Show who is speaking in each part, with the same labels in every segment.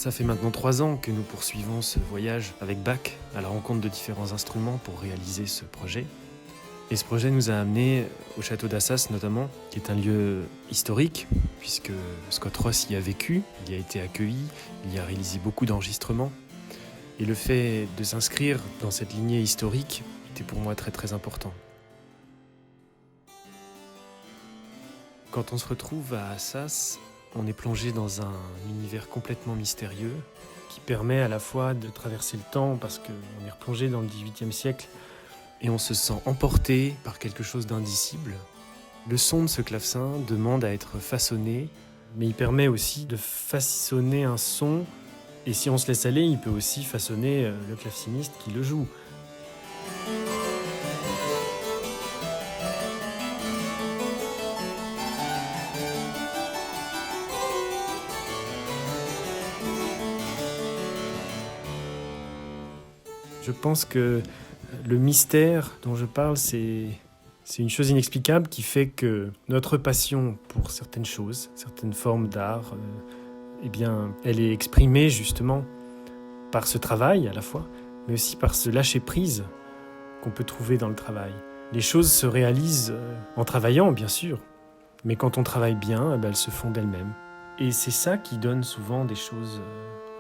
Speaker 1: Ça fait maintenant 3 ans que nous poursuivons ce voyage avec Bach à la rencontre de différents instruments pour réaliser ce projet. Et ce projet nous a amenés au château d'Assas notamment, qui est un lieu historique, puisque Scott Ross y a vécu, il y a été accueilli, il y a réalisé beaucoup d'enregistrements. Et le fait de s'inscrire dans cette lignée historique était pour moi très très important. Quand on se retrouve à Assas, on est plongé dans un univers complètement mystérieux qui permet à la fois de traverser le temps parce qu'on est replongé dans le XVIIIe siècle et on se sent emporté par quelque chose d'indicible. Le son de ce clavecin demande à être façonné, mais il permet aussi de façonner un son et si on se laisse aller, il peut aussi façonner le claveciniste qui le joue. Je pense que le mystère dont je parle, c'est une chose inexplicable qui fait que notre passion pour certaines choses, certaines formes d'art, eh bien, elle est exprimée justement par ce travail à la fois, mais aussi par ce lâcher-prise qu'on peut trouver dans le travail. Les choses se réalisent en travaillant, bien sûr, mais quand on travaille bien, eh bien, elles se font d'elles-mêmes. Et c'est ça qui donne souvent des choses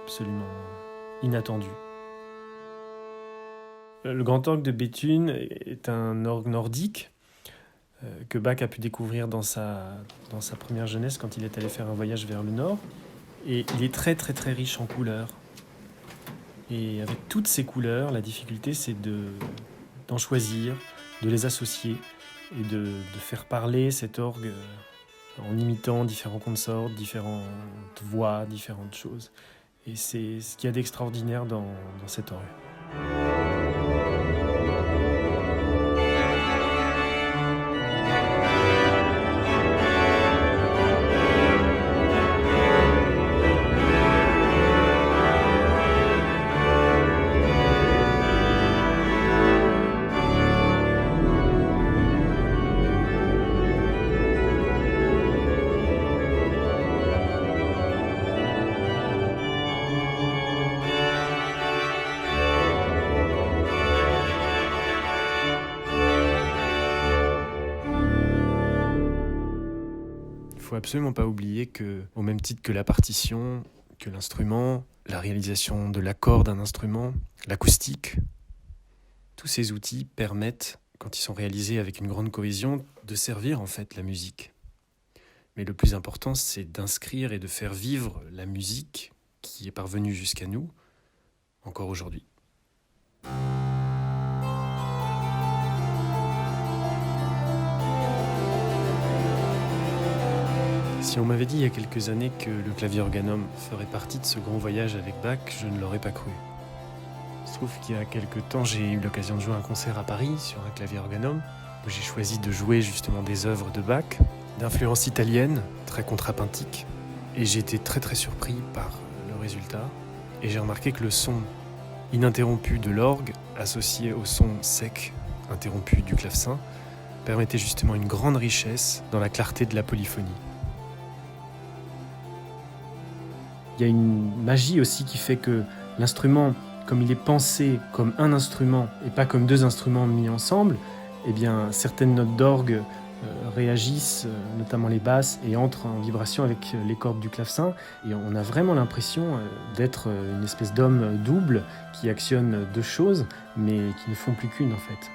Speaker 1: absolument inattendues. Le grand orgue de Béthune est un orgue nordique que Bach a pu découvrir dans sa première jeunesse quand il est allé faire un voyage vers le nord. Et il est très très très riche en couleurs. Et avec toutes ces couleurs, la difficulté c'est d'en choisir, de les associer et de faire parler cet orgue en imitant différents consorts, différentes voix, différentes choses. Et c'est ce qu'il y a d'extraordinaire dans cet orgue. Il ne faut absolument pas oublier que, au même titre que la partition, que l'instrument, la réalisation de l'accord d'un instrument, l'acoustique, tous ces outils permettent, quand ils sont réalisés avec une grande cohésion, de servir en fait la musique. Mais le plus important, c'est d'inscrire et de faire vivre la musique qui est parvenue jusqu'à nous, encore aujourd'hui. Si on m'avait dit il y a quelques années que le clavier organum ferait partie de ce grand voyage avec Bach, je ne l'aurais pas cru. Il se trouve qu'il y a quelques temps, j'ai eu l'occasion de jouer un concert à Paris sur un clavier organum, où j'ai choisi de jouer justement des œuvres de Bach, d'influence italienne, très contrapuntique, et j'ai été très très surpris par le résultat, et j'ai remarqué que le son ininterrompu de l'orgue, associé au son sec, interrompu du clavecin, permettait justement une grande richesse dans la clarté de la polyphonie. Il y a une magie aussi qui fait que l'instrument, comme il est pensé comme un instrument et pas comme deux instruments mis ensemble, eh bien, certaines notes d'orgue réagissent, notamment les basses, et entrent en vibration avec les cordes du clavecin. Et on a vraiment l'impression d'être une espèce d'homme double qui actionne deux choses, mais qui ne font plus qu'une en fait.